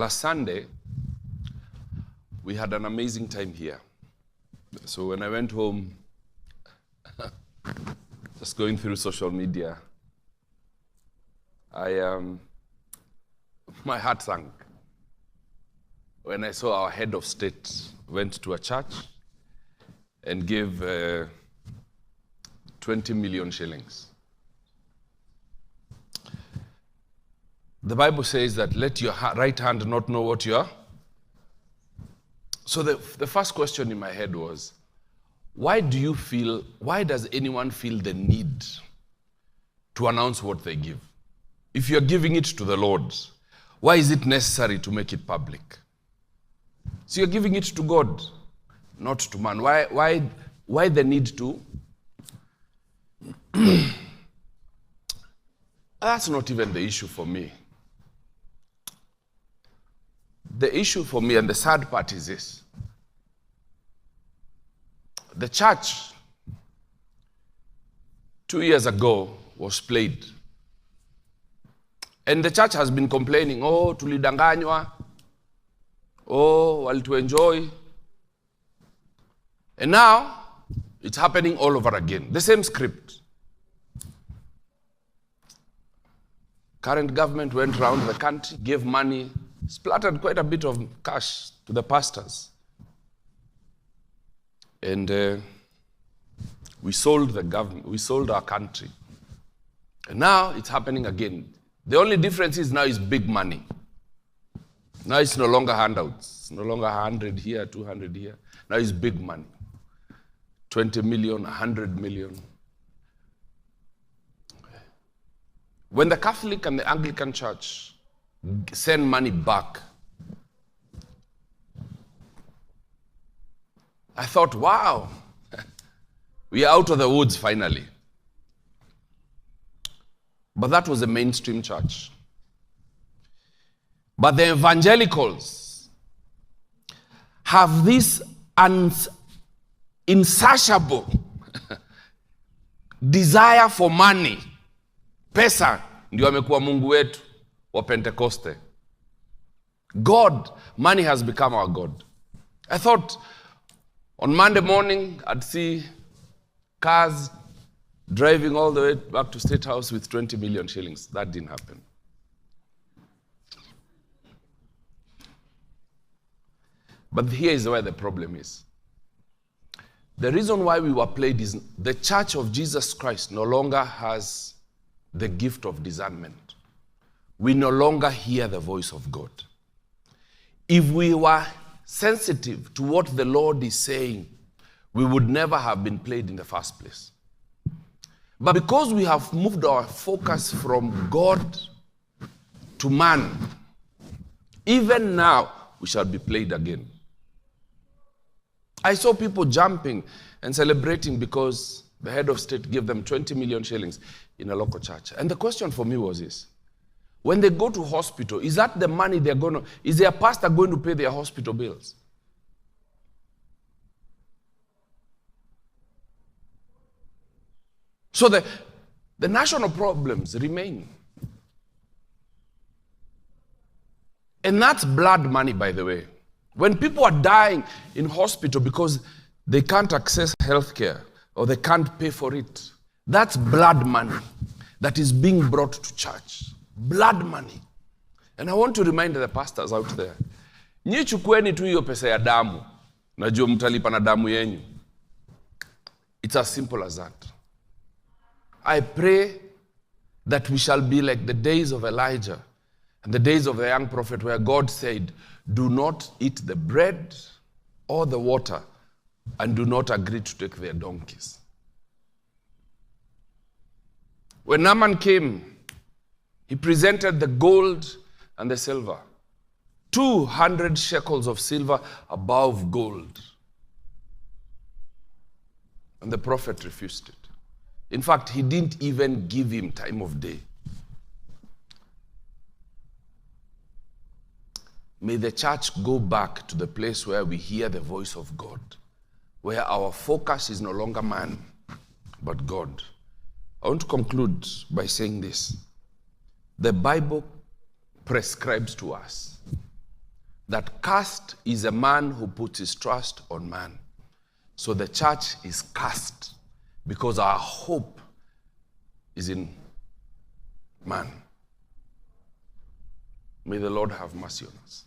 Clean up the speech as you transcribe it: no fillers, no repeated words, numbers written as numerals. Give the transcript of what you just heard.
Last Sunday, we had an amazing time here. So when I went home, just going through social media, my heart sank when I saw our head of state went to a church and gave 20 million shillings. The Bible says that let your right hand not know what you are. So the first question in my head was, why does anyone feel the need to announce what they give? If you're giving it to the Lord, why is it necessary to make it public? So you're giving it to God, not to man. Why the need to? That's not even the issue for me. The issue for me, and the sad part is this. The church 2 years ago was played. And the church has been complaining, oh, tulidanganywa, oh, walituenjoy. And now, it's happening all over again. The same script. Current government went around the country, gave money, splattered quite a bit of cash to the pastors. And we sold the government, we sold our country. And now it's happening again. The only difference is now is big money. Now it's no longer handouts. It's no longer 100 here, 200 here. Now it's big money. 20 million, 100 million. When the Catholic and the Anglican Church send money back, I thought, wow, we are out of the woods finally. But that was the mainstream church. But the evangelicals have this insatiable desire for money. Pesa ndio amekuwa Mungu wetu wa Pentecoste. God, money has become our God. I thought on Monday morning I'd see cars driving all the way back to State House with 20 million shillings. That didn't happen. But here is where the problem is. The reason why we were played is the Church of Jesus Christ no longer has the gift of discernment. We no longer hear the voice of God. If we were sensitive to what the Lord is saying, we would never have been played in the first place. But because we have moved our focus from God to man, even now we shall be played again. I saw people jumping and celebrating because the head of state gave them 20 million shillings in a local church. And the question for me was this: when they go to hospital, is that the money they're going to, is their pastor going to pay their hospital bills? So the national problems remain. And that's blood money, by the way. When people are dying in hospital because they can't access health care or they can't pay for it, that's blood money that is being brought to church. Blood money. And I want to remind the pastors out there, nyi chukueni tu hiyo pesa ya damu, najua mtalipa na damu yenyu. It's as simple as that. I pray that we shall be like the days of Elijah and the days of the young prophet, where God said, do not eat the bread or the water, and do not agree to take their donkeys. When Naaman came, he presented the gold and the silver. 200 shekels of silver above gold. And the prophet refused it. In fact, he didn't even give him time of day. May the church go back to the place where we hear the voice of God, where our focus is no longer man, but God. I want to conclude by saying this. The Bible prescribes to us that cursed is a man who puts his trust on man. So the church is cursed because our hope is in man. May the Lord have mercy on us.